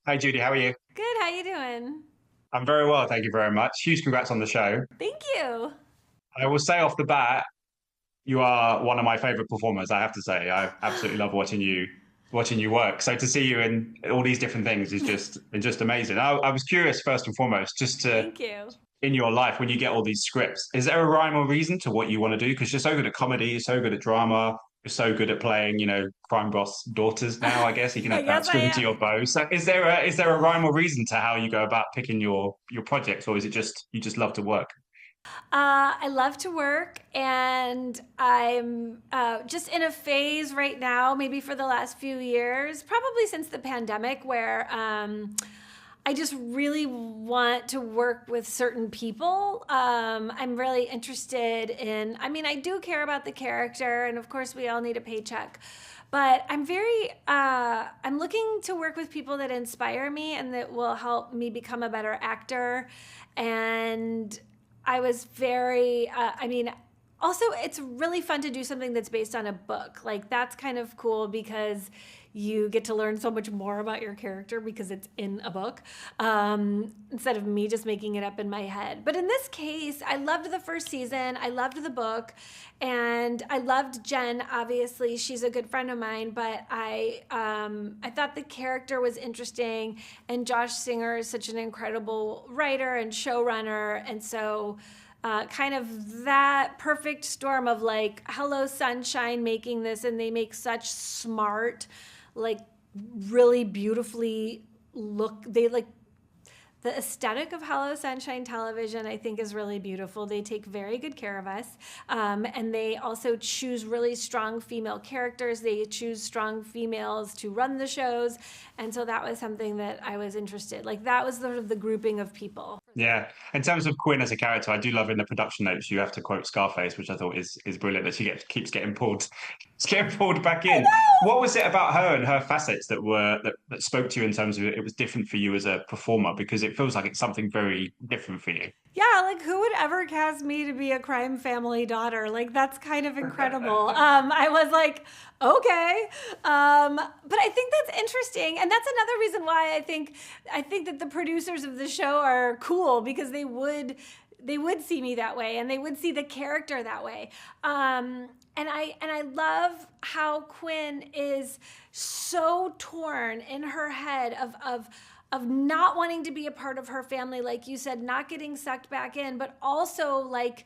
Hi, Judy. How are you? Good, how you doing? I'm very well, thank you very much. Huge congrats on the show. Thank you. I will say off the bat, you are one of my favorite performers. I have to say, I absolutely love watching you work. So to see you in all these different things is just amazing. I was curious first and foremost, just to Thank you. in your life when you get all these scripts, is there a rhyme or reason to what you want to do? Because you're so good at comedy, you're so good at drama, you're so good at playing, crime boss daughters now, I guess you can I add that guess I string to am. your bow. So is there a rhyme or reason to how you go about picking your projects, or is it just you just love to work? I love to work, and I'm just in a phase right now, maybe for the last few years, probably since the pandemic, where I just really want to work with certain people. I'm really interested in, I mean, I do care about the character, and of course, we all need a paycheck. But I'm looking to work with people that inspire me and that will help me become a better actor. And I was also, it's really fun to do something that's based on a book. Like, that's kind of cool because you get to learn so much more about your character because it's in a book, instead of me just making it up in my head. But in this case, I loved the first season. I loved the book, and I loved Jen. Obviously, she's a good friend of mine. But I thought the character was interesting, and Josh Singer is such an incredible writer and showrunner, and so. Kind of that perfect storm of like Hello Sunshine making this, and they make such smart, like really beautifully they like the aesthetic of Hello Sunshine Television, I think, is really beautiful. They take very good care of us. And they also choose really strong female characters. They choose strong females to run the shows. And so that was something that I was interested. Like, that was sort of the grouping of people. Yeah. In terms of Quinn as a character, I do love in the production notes you have to quote Scarface, which I thought is brilliant that keeps getting pulled, it's getting pulled back I in. know! What was it about her and her facets that spoke to you in terms of it was different for you as a performer? Because it feels like it's something very different for you. Yeah, like, who would ever cast me to be a crime family daughter? Like, that's kind of incredible. I was like, okay. But I think that's interesting. And that's another reason why I think that the producers of the show are cool, because they would see me that way, and they would see the character that way. And I love how Quinn is so torn in her head of not wanting to be a part of her family, like you said, not getting sucked back in, but also like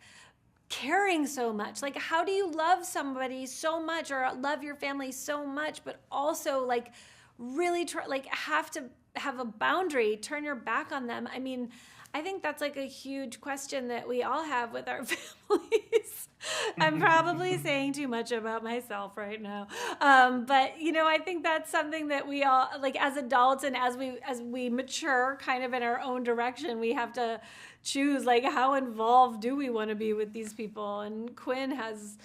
caring so much. Like, how do you love somebody so much, or love your family so much, but also like really like have to have a boundary, turn your back on them? I mean, I think that's like a huge question that we all have with our families. I'm probably saying too much about myself right now, but I think that's something that we all, like, as adults, and as we mature, kind of in our own direction, we have to choose, like, how involved do we want to be with these people. And Quinn has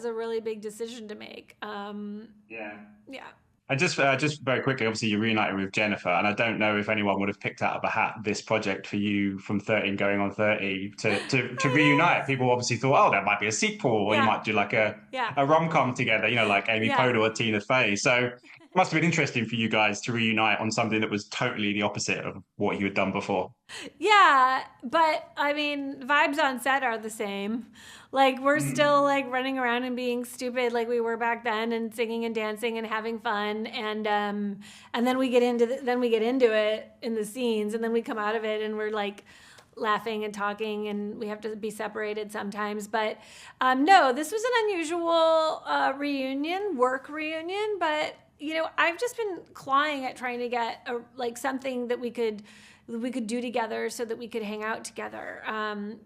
a really big decision to make. Yeah. Yeah. And just very quickly, obviously you're reuniting with Jennifer, and I don't know if anyone would have picked out of a hat this project for you from 13 going on 30 to I know. reunite. People obviously thought, oh, that might be a sequel, or you Yeah. might do like a Yeah. a rom-com together, like Amy Yeah. Poehler or Tina Fey. So it must have been interesting for you guys to reunite on something that was totally the opposite of what you had done before. Yeah, but I mean, vibes on set are the same. Like, we're still Mm. like running around and being stupid like we were back then, and singing and dancing and having fun, and then we get into it in the scenes, and then we come out of it and we're like laughing and talking, and we have to be separated sometimes. But no, this was an unusual work reunion, but I've just been clawing at trying to get like something that we could do together, so that we could hang out together,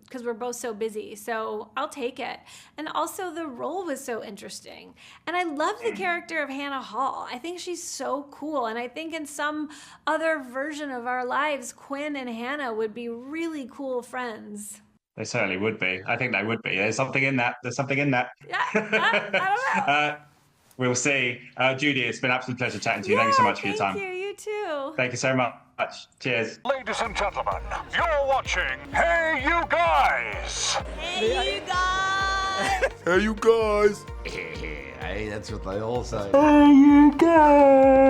because we're both so busy. So I'll take it. And also, the role was so interesting. And I love the character of Hannah Hall. I think she's so cool. And I think in some other version of our lives, Quinn and Hannah would be really cool friends. They certainly would be. I think they would be. There's something in that. There's something in that. Yeah, I don't know. uh, we'll see. Judy, it's been an absolute pleasure chatting to you. Thank you so Yeah, much for your thank time. you. You too. Thank you so much. Cheers. Ladies and gentlemen, you're watching Hey You Guys! Hey, you guys. Hey, you guys. Hey, that's what they all say. Hey, you guys.